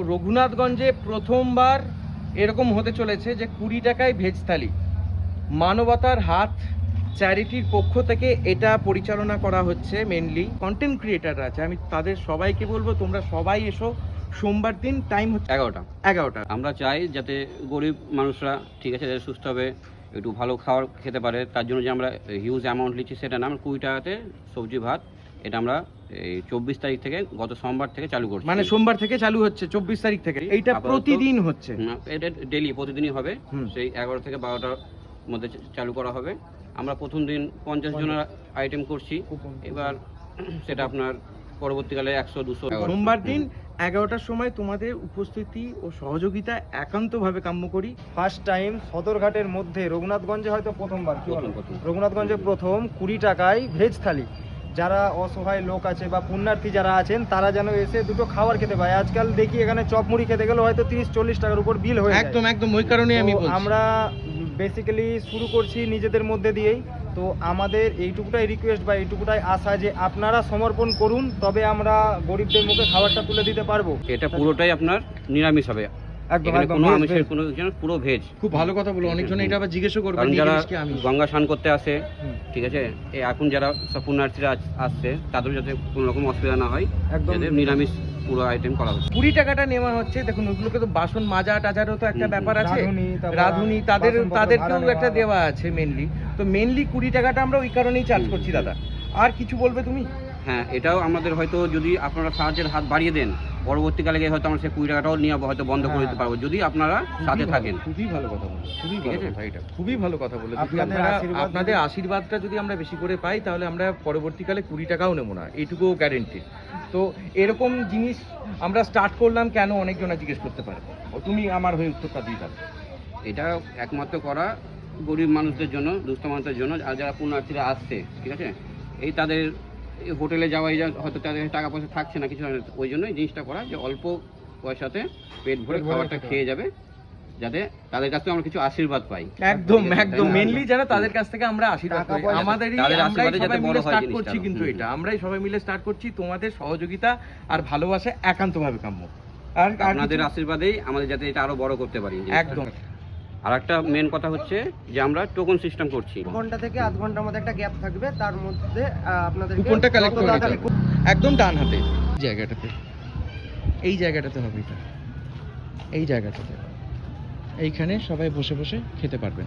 রঘুনাথগঞ্জে প্রথমবার এরকম হতে চলেছে যে 20 টাকায় ভেজ থালি। মানবতার হাত চ্যারিটির পক্ষ থেকে এটা পরিচালনা করা হচ্ছে। মেনলি কন্টেন্ট ক্রিয়েটাররা আছে, আমি তাদের সবাইকে বলবো তোমরা সবাই এসো। সোমবার দিন, টাইম হচ্ছে 11টা। আমরা চাই যাতে গরিব মানুষরা, ঠিক আছে, যাতে সুস্থভাবে একটু ভালো খাবার খেতে পারে, তার জন্য যে আমরা হিউজ অ্যামাউন্ট নিচ্ছি সেটা না, আমরা 20 টাকাতে সবজি ভাত এটা আমরা এই 24 তারিখ থেকে গত সোমবার থেকে চালু করছি। মানে সোমবার থেকে চালু হচ্ছে 24 তারিখ থেকে। এইটা প্রতিদিন হচ্ছে? এটা ডেলি প্রতিদিনই হবে, সেই 11 থেকে 12টার মধ্যে চালু করা হবে। আমরা প্রথম দিন 50 জনের আইটেম করছি, এবার সেটা আপনার পরবর্তীকালে 100-200। সোমবার দিন 11টার সময় তোমাদের উপস্থিতি ও সহযোগিতা একান্তভাবে কাম্য করি। ফার্স্ট টাইম সদরঘাটের মধ্যে, রঘুনাথগঞ্জে হয়তো প্রথমবার, রঘুনাথগঞ্জে প্রথম 20 টাকায় ভেজ থালি। যারা অসহায় লোক আছে বা পুণ্যার্থী যারা আছেন তারা যেন এসে দুটো খাবার খেতে পায়। আজকাল দেখি এখানে চপ মুড়ি খেতে গেলে হয়তো 30-40 টাকার উপর বিল হয়ে যায়। একদম ওই কারণে আমি বলছি আমরা বেসিক্যালি শুরু করছি নিজেদের মধ্যে দিয়েই। তো আমাদের এইটুকুটাই রিকোয়েস্ট বা এইটুকুটাই আশা যে আপনারা সমর্পণ করুন, তবে আমরা গরিবদের মুখে খাবারটা তুলে দিতে পারবো। এটা পুরোটাই আপনার নিরামিষ হবে, কোনো আমিষের কোনো পুরো ভেজ। খুব ভালো কথা বলো। অনেকজন এটা আবার জিজ্ঞাসা করবে, যারা গঙ্গা স্নান করতে আসে, ঠিক আছে, এখন যারা সব পুণ্যার্থীরা আসছে তাদের যাতে কোনো রকম অসুবিধা না হয়, যাতে নিরামিষ পুরো আইটেম করা হচ্ছে। 20 টাকাটা নেওয়া হচ্ছে। দেখুন ওইগুলোকে তো বাসন মাজা টাজারও তো একটা ব্যাপার আছে, রাঁধুনি তাদেরকেও একটা দেওয়া আছে মেনলি। তো মেনলি 20 টাকাটা আমরা ওই কারণেই চার্জ করছি। দাদা আর কিছু বলবে তুমি? হ্যাঁ, এটাও আমাদের হয়তো যদি আপনারা সাহায্যের হাত বাড়িয়ে দেন, পরবর্তীকালে গিয়ে হয়তো আমরা সেই 20 টাকাটাও নিয়ে হয়তো বন্ধ করে দিতে পারবো, যদি আপনারা সাথে থাকেন। খুবই ভালো কথা বলো, খুবই ভালো কথা বলে। আপনাদের আশীর্বাদটা যদি আমরা বেশি করে পাই তাহলে আমরা পরবর্তীকালে 20 টাকাও নেবো না, এইটুকুও গ্যারেন্টি। তো এরকম জিনিস আমরা স্টার্ট করলাম কেন, অনেকজন জিজ্ঞেস করতে পারে। তুমি আমার হয়ে উত্তরটা দিয়ে দাও। এটা একমাত্র করা গরিব মানুষদের জন্য, দুস্থ মানুষদের জন্য, আর যারা পুণ্যার্থীরা আসছে, ঠিক আছে, এই তাদের হোটেলে যাওয়াই হয়তো তাদের টাকা পয়সা থাকছে না কিছু, ওই জন্য এই জিনিসটা করা যে অল্প পয়সাতে পেট ভরে খাবারটা খেয়ে যাবে, যাতে তাদের কাছ থেকে আমরা কিছু আশীর্বাদ পাই। একদম মেনলি যেন তাদের কাছ থেকে আমরা আশীর্বাদ পাই। আমরাই স্টার্ট করছি, কিন্তু এটা আমরাই সবাই মিলে স্টার্ট করছি। তোমাদের সহযোগিতা আর ভালোবাসা একান্তভাবে কাম্য, আর আপনাদের আশীর্বাদেই আমাদের যাতে এটা আরো বড় করতে পারি। একদম। আর একটা মেন কথা হচ্ছে যে আমরা টোকন সিস্টেম করছি। ঘন্টা থেকে আধ ঘন্টার মধ্যে একটা গ্যাপ থাকবে, তার মধ্যে আপনাদের কুপনটা কালেক্ট করে নিতে হবে। একদম ডান হাতে জায়গাটাতে, এই জায়গাটাতে হবে, এটা এই জায়গাটাতে, এইখানে সবাই বসে বসে খেতে পারবেন।